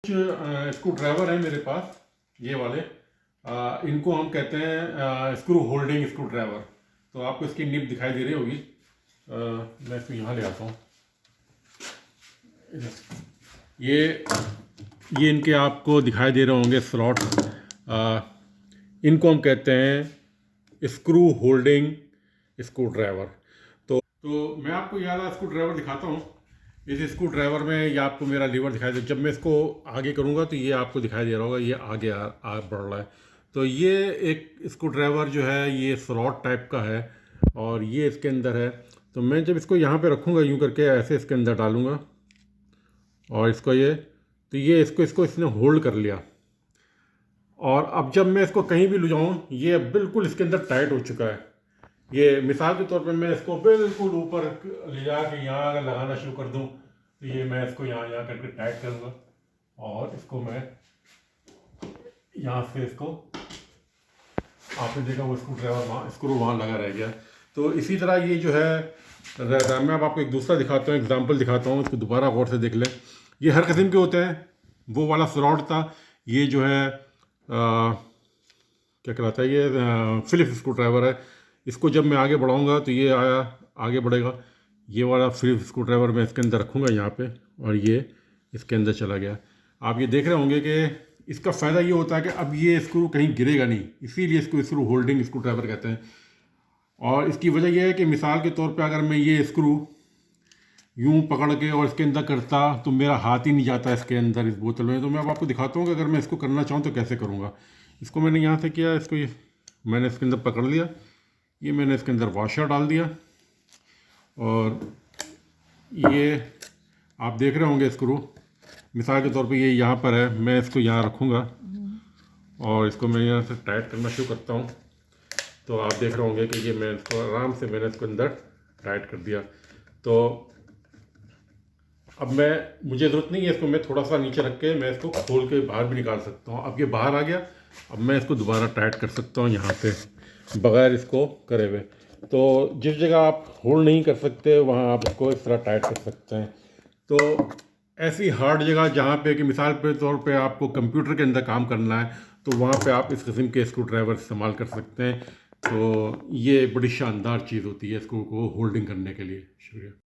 Screw driver है मेरे पास, ये वाले। इनको हम कहते हैं स्क्रू होल्डिंग स्क्रू ड्राइवर। तो आपको इसकी निब दिखाई दे रही होगी। मैं इसको यहाँ ले आता हूँ। ये इनके आपको दिखाई दे रहे होंगे स्लॉट। इनको हम कहते हैं स्क्रू होल्डिंग स्क्रू ड्राइवर। तो मैं आपको ये वाला स्क्रू ड्राइवर दिखाता हूँ। इस स्क्रू ड्राइवर में ये आपको मेरा लीवर दिखाई दे, जब मैं इसको आगे करूँगा तो ये आपको दिखाई दे रहा होगा, ये आगे बढ़ रहा है। तो ये एक स्क्रू ड्राइवर जो है ये स्लॉट टाइप का है और ये इसके अंदर है। तो मैं जब इसको यहाँ पे रखूँगा यूँ करके ऐसे इसके अंदर डालूँगा और इसको ये इसको इसने होल्ड कर लिया। और अब जब मैं इसको कहीं भी ले जाऊँ ये बिल्कुल इसके अंदर टाइट हो चुका है। ये मिसाल के तौर पे मैं इसको बिल्कुल ऊपर ले जा के यहाँ अगर लगाना शुरू कर दूँ तो ये मैं इसको यहाँ करके टाइट करूँगा और इसको मैं यहाँ से इसको आपने देखा वो स्क्रू वहाँ लगा रह गया। तो इसी तरह ये जो है रहता है। मैं अब आपको एक दूसरा दिखाता हूँ, एग्जाम्पल दिखाता हूँ, इसको दोबारा गौर से देख लें। ये हर किस्म के होते हैं। वो वाला स्लॉट था, ये जो है क्या कहलाता है, ये फिलिप्स स्क्रू ड्राइवर है। इसको जब मैं आगे बढ़ाऊंगा तो ये आगे बढ़ेगा। ये वाला फिलिप्स स्क्रू ड्राइवर मैं इसके अंदर रखूँगा यहाँ पे और ये इसके अंदर चला गया। आप ये देख रहे होंगे कि इसका फ़ायदा ये होता है कि अब ये स्क्रू कहीं गिरेगा नहीं, इसीलिए इसको स्क्रू होल्डिंग स्क्रू ड्राइवर कहते हैं। और इसकी वजह यह है कि मिसाल के तौर पे अगर मैं ये स्क्रू यूँ पकड़ के और इसके अंदर करता तो मेरा हाथ ही नहीं जाता इसके अंदर इस बोतल में। तो मैं अब आपको दिखाता हूँ कि अगर मैं इसको करना चाहूँ तो कैसे करूँगा। इसको मैंने यहाँ से किया, इसको मैंने इसके अंदर पकड़ लिया, ये मैंने इसके अंदर वॉशर डाल दिया और ये आप देख रहे होंगे स्क्रू मिसाल के तौर पे ये यहाँ पर है। मैं इसको यहाँ रखूँगा और इसको मैं यहाँ से टाइट करना शुरू करता हूँ। तो आप देख रहे होंगे कि ये मैं इसको आराम से मैंने इसको अंदर टाइट कर दिया। तो अब मुझे ज़रूरत नहीं है इसको, मैं थोड़ा सा नीचे रख के मैं इसको खोल के बाहर भी निकाल सकता हूँ। अब ये बाहर आ गया, अब मैं इसको दोबारा टाइट कर सकता हूँ यहाँ पे बग़ैर इसको करे हुए। तो जिस जगह आप होल्ड नहीं कर सकते वहाँ आप इसको इस तरह टाइट कर सकते हैं। तो ऐसी हार्ड जगह जहाँ पे कि मिसाल के तौर पे आपको कंप्यूटर के अंदर काम करना है तो वहाँ पे आप इस किस्म के स्क्रू ड्राइवर इस्तेमाल कर सकते हैं। तो ये बड़ी शानदार चीज़ होती है स्क्रू को होल्डिंग करने के लिए। शुक्रिया।